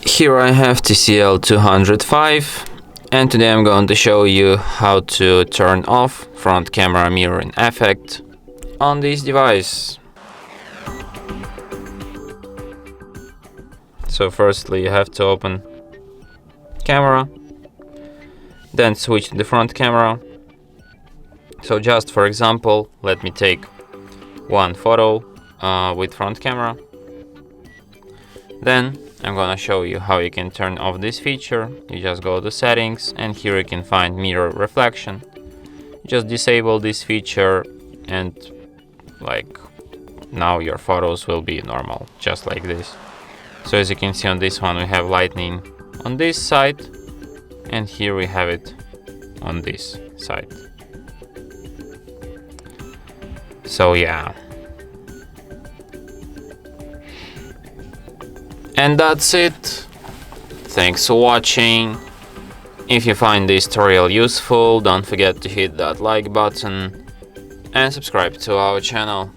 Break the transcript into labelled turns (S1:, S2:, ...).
S1: Here I have TCL 205, and today I'm going to show you how to turn off front camera mirroring effect on this device. So firstly you have to open camera, then switch to the front camera. So just for example, let me take one photo with front camera. Then I'm gonna show you how you can turn off this feature. You just go to settings, and here you can find mirror reflection. Just disable this feature, and now your photos will be normal, just like this. So as you can see on this one, we have lightning on this side, and here we have it on this side. So yeah. And that's it. Thanks for watching. If you find this tutorial useful, don't forget to hit that like button and subscribe to our channel.